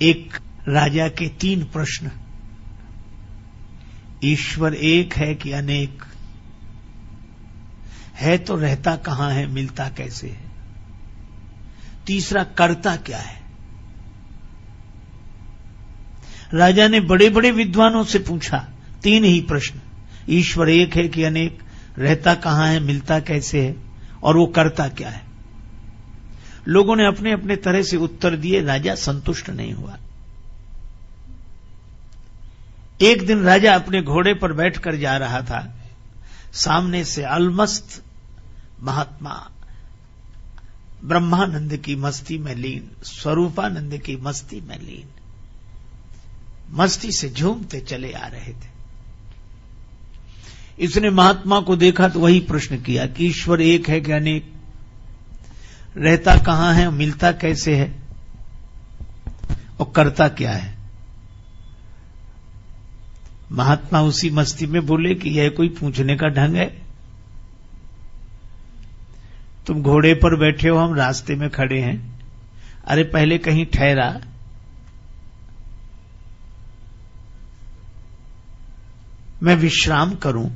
एक राजा के 3 प्रश्न। ईश्वर एक है कि अनेक है, तो रहता कहां है, मिलता कैसे है? तीसरा, करता क्या है? राजा ने बड़े बड़े विद्वानों से पूछा 3 ही प्रश्न। ईश्वर एक है कि अनेक, रहता कहां है, मिलता कैसे है, और वो करता क्या है? लोगों ने अपने अपने तरह से उत्तर दिए। राजा संतुष्ट नहीं हुआ। एक दिन राजा अपने घोड़े पर बैठकर जा रहा था। सामने से अलमस्त महात्मा ब्रह्मानंद की मस्ती में लीन, स्वरूपानंद की मस्ती में लीन, मस्ती से झूमते चले आ रहे थे। इसने महात्मा को देखा तो वही प्रश्न किया कि ईश्वर एक है कि अनेक, रहता कहां है, मिलता कैसे है, और करता क्या है? महात्मा उसी मस्ती में बोले कि यह कोई पूछने का ढंग है? तुम घोड़े पर बैठे हो, हम रास्ते में खड़े हैं। अरे पहले कहीं ठहरा, मैं विश्राम करूं,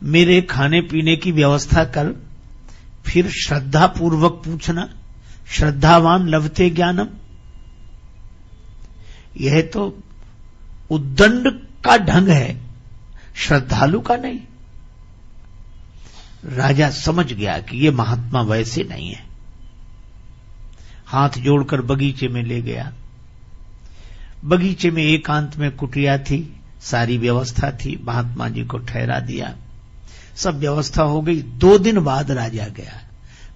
मेरे खाने पीने की व्यवस्था कर, फिर श्रद्धा पूर्वक पूछना। श्रद्धावान लभते ज्ञानम। यह तो उद्दंड का ढंग है, श्रद्धालु का नहीं। राजा समझ गया कि यह महात्मा वैसे नहीं है। हाथ जोड़कर बगीचे में ले गया। बगीचे में एकांत में कुटिया थी, सारी व्यवस्था थी। महात्मा जी को ठहरा दिया, सब व्यवस्था हो गई। 2 दिन बाद राजा गया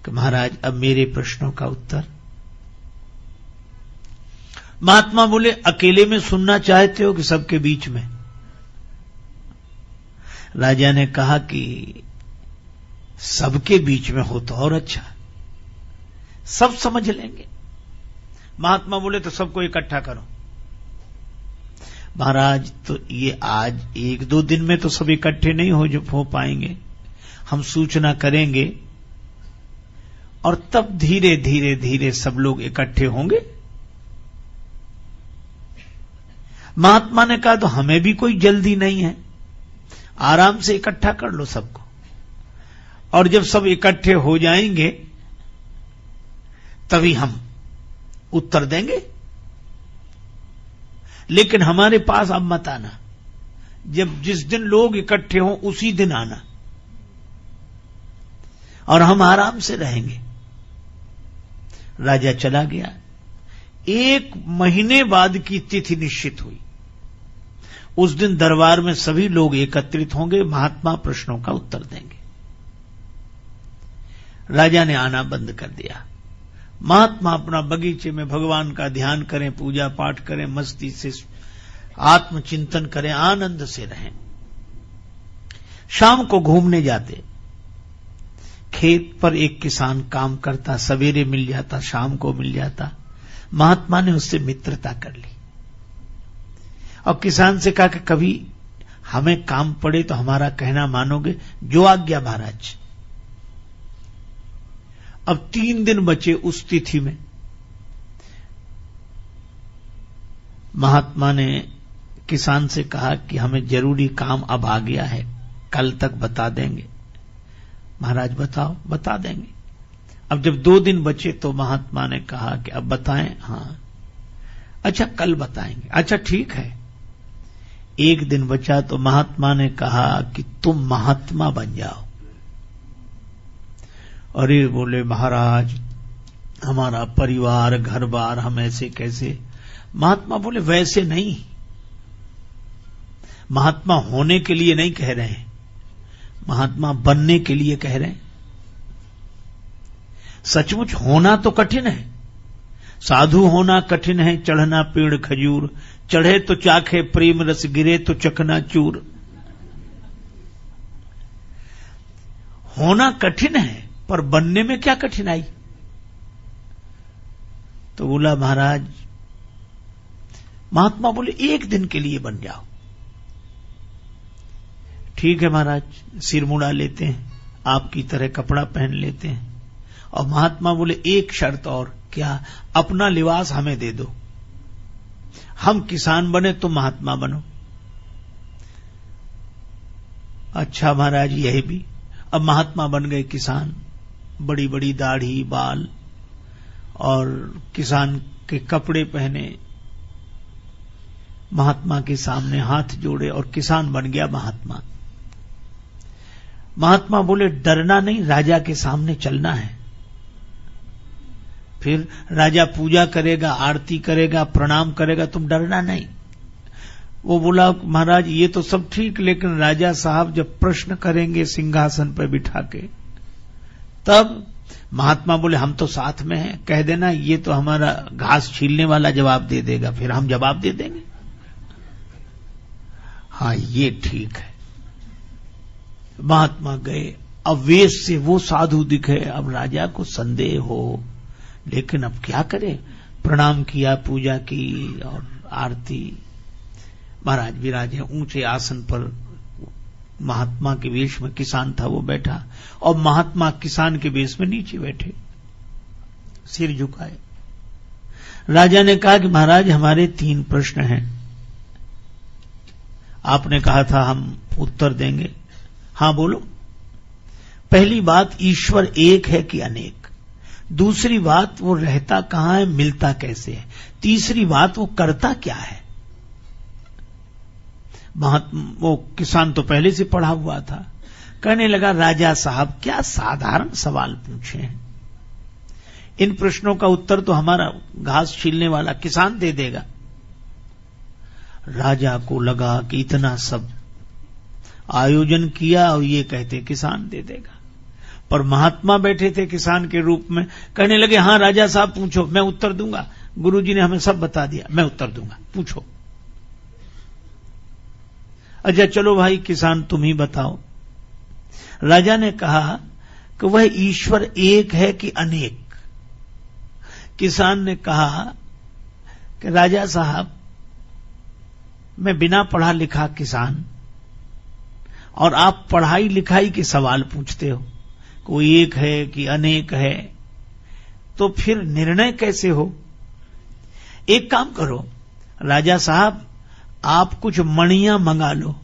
कि महाराज अब मेरे प्रश्नों का उत्तर। महात्मा बोले अकेले में सुनना चाहते हो कि सबके बीच में? राजा ने कहा कि सबके बीच में हो तो और अच्छा, सब समझ लेंगे। महात्मा बोले तो सबको इकट्ठा करो। महाराज तो ये आज 1-2 दिन में तो सब इकट्ठे नहीं हो पाएंगे, हम सूचना करेंगे और तब धीरे धीरे धीरे सब लोग इकट्ठे होंगे। महात्मा ने कहा तो हमें भी कोई जल्दी नहीं है, आराम से इकट्ठा कर लो सबको, और जब सब इकट्ठे हो जाएंगे तभी हम उत्तर देंगे। लेकिन हमारे पास अब मत आना, जब जिस दिन लोग इकट्ठे हों उसी दिन आना, और हम आराम से रहेंगे। राजा चला गया। 1 महीने बाद की तिथि निश्चित हुई। उस दिन दरबार में सभी लोग एकत्रित होंगे, महात्मा प्रश्नों का उत्तर देंगे। राजा ने आना बंद कर दिया। महात्मा अपना बगीचे में भगवान का ध्यान करें, पूजा पाठ करें, मस्ती से आत्मचिंतन करें, आनंद से रहें। शाम को घूमने जाते। खेत पर एक किसान काम करता, सवेरे मिल जाता, शाम को मिल जाता। महात्मा ने उससे मित्रता कर ली और किसान से कहा कि कभी हमें काम पड़े तो हमारा कहना मानोगे? जो आज्ञा महाराज। अब 3 दिन बचे उस तिथि में। महात्मा ने किसान से कहा कि हमें जरूरी काम अब आ गया है, कल तक बता देंगे? महाराज बताओ। बता देंगे। अब जब 2 दिन बचे तो महात्मा ने कहा कि अब बताएं? हाँ। अच्छा कल बताएंगे। अच्छा ठीक है। 1 दिन बचा तो महात्मा ने कहा कि तुम महात्मा बन जाओ। अरे बोले महाराज हमारा परिवार घर बार, हम ऐसे कैसे? महात्मा बोले वैसे नहीं, महात्मा होने के लिए नहीं कह रहे हैं, महात्मा बनने के लिए कह रहे हैं। सचमुच होना तो कठिन है, साधु होना कठिन है। चढ़ना पेड़ खजूर, चढ़े तो चाखे प्रेम रस, गिरे तो चकना चूर। होना कठिन है, पर बनने में क्या कठिनाई? तो बोला महाराज, महात्मा बोले 1 दिन के लिए बन जाओ। ठीक है महाराज, सिर मुड़ा लेते हैं, आपकी तरह कपड़ा पहन लेते हैं। और महात्मा बोले एक शर्त और। क्या? अपना लिबास हमें दे दो। हम किसान बने तो महात्मा बनो। अच्छा महाराज, यही भी। अब महात्मा बन गए किसान, बड़ी बड़ी दाढ़ी बाल और किसान के कपड़े पहने, महात्मा के सामने हाथ जोड़े और किसान बन गया महात्मा। महात्मा बोले डरना नहीं, राजा के सामने चलना है। फिर राजा पूजा करेगा, आरती करेगा, प्रणाम करेगा, तुम डरना नहीं। वो बोला महाराज ये तो सब ठीक, लेकिन राजा साहब जब प्रश्न करेंगे सिंहासन पर बिठा के, तब महात्मा बोले हम तो साथ में हैं, कह देना ये तो हमारा घास छीलने वाला जवाब दे देगा, फिर हम जवाब दे देंगे। हाँ ये ठीक है। महात्मा गए, अब वेश से वो साधु दिखे, अब राजा को संदेह हो, लेकिन अब क्या करे, प्रणाम किया, पूजा की और आरती। महाराज विराजे ऊंचे आसन पर, महात्मा के वेश में किसान था वो बैठा, और महात्मा किसान के वेश में नीचे बैठे, सिर झुकाए। राजा ने कहा कि महाराज हमारे 3 प्रश्न हैं, आपने कहा था हम उत्तर देंगे। हां बोलो। पहली बात, ईश्वर एक है कि अनेक? दूसरी बात, वो रहता कहां है, मिलता कैसे है? तीसरी बात, वो करता क्या है? वो किसान तो पहले से पढ़ा हुआ था, कहने लगा राजा साहब क्या साधारण सवाल पूछे हैं, इन प्रश्नों का उत्तर तो हमारा घास छीलने वाला किसान दे देगा। राजा को लगा कि इतना सब आयोजन किया और ये कहते किसान दे देगा, पर महात्मा बैठे थे किसान के रूप में, कहने लगे हां राजा साहब पूछो, मैं उत्तर दूंगा, गुरुजी ने हमें सब बता दिया, मैं उत्तर दूंगा, पूछो। अच्छा चलो भाई किसान तुम ही बताओ। राजा ने कहा कि वह ईश्वर एक है कि अनेक? किसान ने कहा कि राजा साहब मैं बिना पढ़ा लिखा किसान, और आप पढ़ाई लिखाई के सवाल पूछते हो, कोई एक है कि अनेक है, तो फिर निर्णय कैसे हो? एक काम करो राजा साहब, आप कुछ मणियां मंगा लो,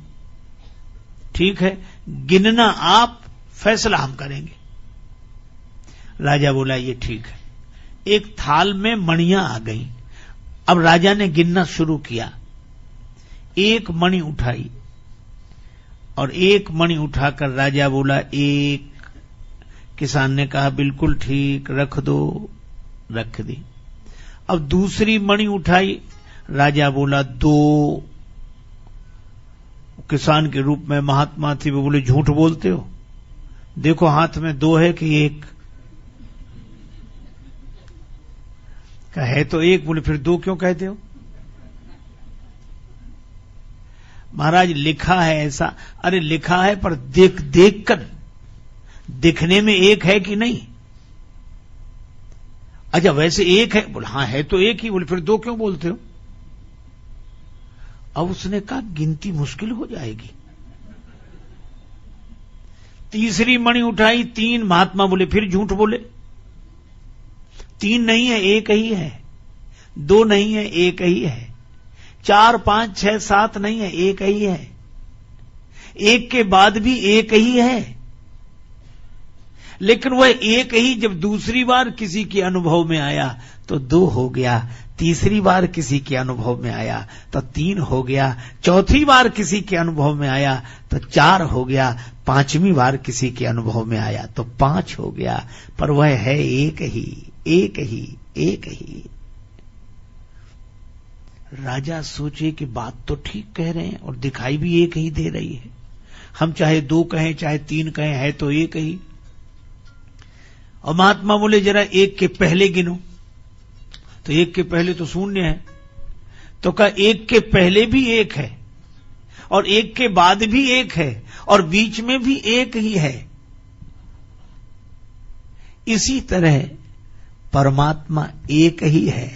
ठीक है, गिनना आप, फैसला हम करेंगे। राजा बोला ये ठीक है। एक थाल में मणियां आ गई, अब राजा ने गिनना शुरू किया, एक मणि उठाई, और एक मणि उठाकर राजा बोला 1। किसान ने कहा बिल्कुल ठीक, रख दो, रख दी। अब दूसरी मणि उठाई, राजा बोला 2। किसान के रूप में महात्मा थी, वो बोले झूठ बोलते हो, देखो हाथ में 2 है कि 1? कहा है तो 1। बोले फिर 2 क्यों कहते हो? महाराज लिखा है ऐसा। अरे लिखा है पर देख देख कर, दिखने में 1 है कि नहीं? अच्छा वैसे 1 है? बोले हाँ है तो 1 ही। बोले फिर 2 क्यों बोलते हो? अब उसने कहा गिनती मुश्किल हो जाएगी। तीसरी मणि उठाई, 3। महात्मा बोले फिर झूठ बोले, 3 नहीं है 1 ही है, 2 नहीं है 1 ही है, 4, 5, 6, 7 नहीं है 1 ही है, 1 के बाद भी 1 ही है। लेकिन वह 1 ही जब दूसरी बार किसी के अनुभव में आया तो 2 हो गया, तीसरी बार किसी के अनुभव में आया तो 3 हो गया, चौथी बार किसी के अनुभव में आया तो 4 हो गया, 5वीं बार किसी के अनुभव में आया तो 5 हो गया, पर वह है 1 ही, 1 ही, 1 ही। राजा सोचे कि बात तो ठीक कह रहे हैं और दिखाई भी 1 ही दे रही है, हम चाहे 2 कहें चाहे 3 कहें, है तो 1 ही। और महात्मा बोले जरा 1 के पहले गिनो, तो 1 के पहले तो 0 है, तो कहा 1 के पहले भी 1 है और 1 के बाद भी 1 है और बीच में भी 1 ही है। इसी तरह परमात्मा 1 ही है,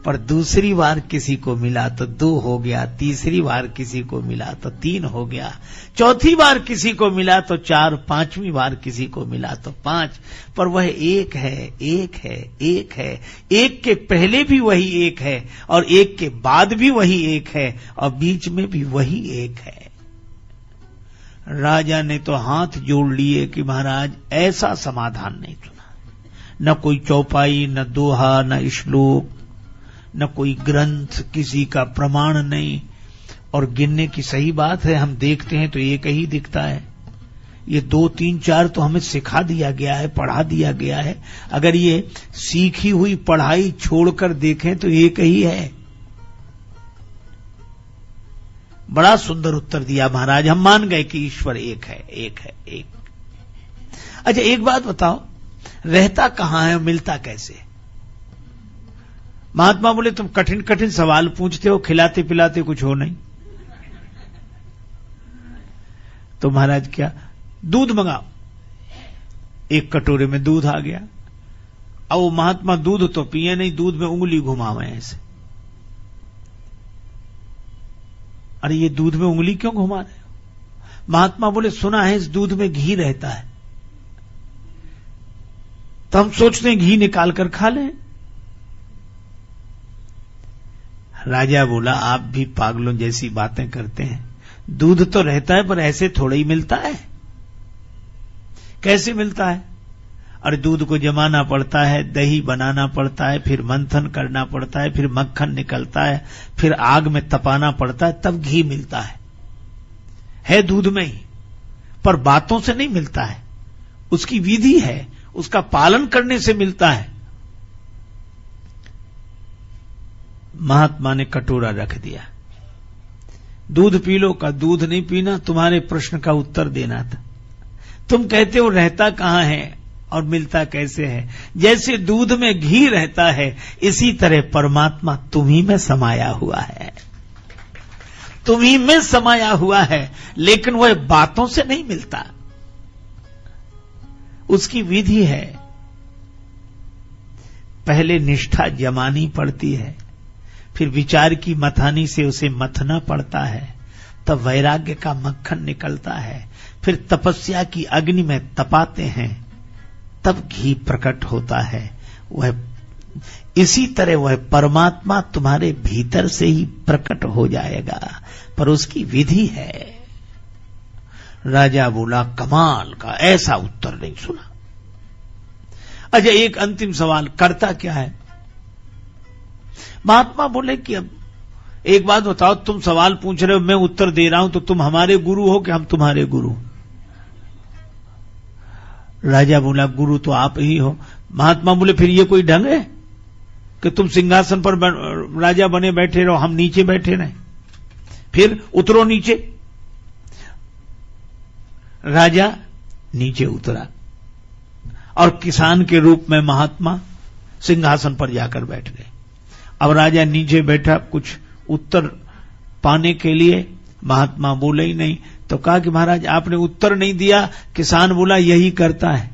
पर दूसरी बार किसी को मिला तो 2 हो गया, तीसरी बार किसी को मिला तो 3 हो गया, चौथी बार किसी को मिला तो 4, 5वीं बार किसी को मिला तो 5। पर वह एक है, एक है, एक है, एक के पहले भी वही एक है और एक के बाद भी वही एक है और बीच में भी वही एक है। राजा ने तो हाथ जोड़ लिए कि महाराज ऐसा समाधान नहीं सुना, न कोई चौपाई, न दोहा, न श्लोक, न कोई ग्रंथ, किसी का प्रमाण नहीं। और गिनने की सही बात है, हम देखते हैं तो एक ही दिखता है। ये 2, 3, 4 तो हमें सिखा दिया गया है, पढ़ा दिया गया है। अगर ये सीखी हुई पढ़ाई छोड़कर देखें तो एक ही है। बड़ा सुंदर उत्तर दिया महाराज, हम मान गए कि ईश्वर एक है, एक है, एक। अच्छा एक बात बताओ, रहता कहां है, मिलता कैसे? महात्मा बोले तुम कठिन कठिन सवाल पूछते हो, खिलाते पिलाते कुछ हो नहीं। तो महाराज क्या, दूध मंगाओ। एक कटोरे में दूध आ गया। अब वो महात्मा दूध तो पिए नहीं, दूध में उंगली घुमावे ऐसे। अरे ये दूध में उंगली क्यों घुमा रहे हो? महात्मा बोले सुना है इस दूध में घी रहता है, तो हम सोचते हैं घी निकाल कर खा लें। राजा बोला आप भी पागलों जैसी बातें करते हैं। दूध तो रहता है पर ऐसे थोड़ा ही मिलता है। कैसे मिलता है? और दूध को जमाना पड़ता है, दही बनाना पड़ता है, फिर मंथन करना पड़ता है, फिर मक्खन निकलता है, फिर आग में तपाना पड़ता है, तब घी मिलता है दूध में ही। पर बातों से नहीं मिलता है, उसकी विधि है, उसका पालन करने से मिलता है। महात्मा ने कटोरा रख दिया, दूध पी लो का, दूध नहीं पीना, तुम्हारे प्रश्न का उत्तर देना था। तुम कहते हो रहता कहां है और मिलता कैसे है? जैसे दूध में घी रहता है, इसी तरह परमात्मा तुम्ही में समाया हुआ है, तुम्ही में समाया हुआ है, लेकिन वह बातों से नहीं मिलता, उसकी विधि है। पहले निष्ठा जमानी पड़ती है, फिर विचार की मथानी से उसे मथना पड़ता है, तब वैराग्य का मक्खन निकलता है, फिर तपस्या की अग्नि में तपाते हैं, तब घी प्रकट होता है। वह इसी तरह वह परमात्मा तुम्हारे भीतर से ही प्रकट हो जाएगा, पर उसकी विधि है। राजा बोला कमाल का, ऐसा उत्तर नहीं सुना। अच्छा एक अंतिम सवाल, करता क्या है? महात्मा बोले कि अब एक बात बताओ, तुम सवाल पूछ रहे हो, मैं उत्तर दे रहा हूं, तो तुम हमारे गुरु हो कि हम तुम्हारे गुरु? राजा बोला गुरु तो आप ही हो। महात्मा बोले फिर ये कोई ढंग है कि तुम सिंहासन पर राजा बने बैठे रहो, हम नीचे बैठे रहे? फिर उतरो नीचे। राजा नीचे उतरा और किसान के रूप में महात्मा सिंहासन पर जाकर बैठ गए। अब राजा नीचे बैठा, कुछ उत्तर पाने के लिए महात्मा बोले ही नहीं, तो कहा कि महाराज आपने उत्तर नहीं दिया। किसान बोला यही करता है,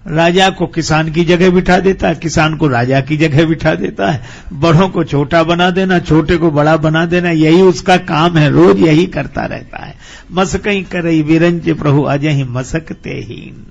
राजा को किसान की जगह बिठा देता है, किसान को राजा की जगह बिठा देता है, बड़ों को छोटा बना देना, छोटे को बड़ा बना देना, यही उसका काम है, रोज यही करता रहता है। मसकई करई विरंज प्रभु अजहि मसकते हीन।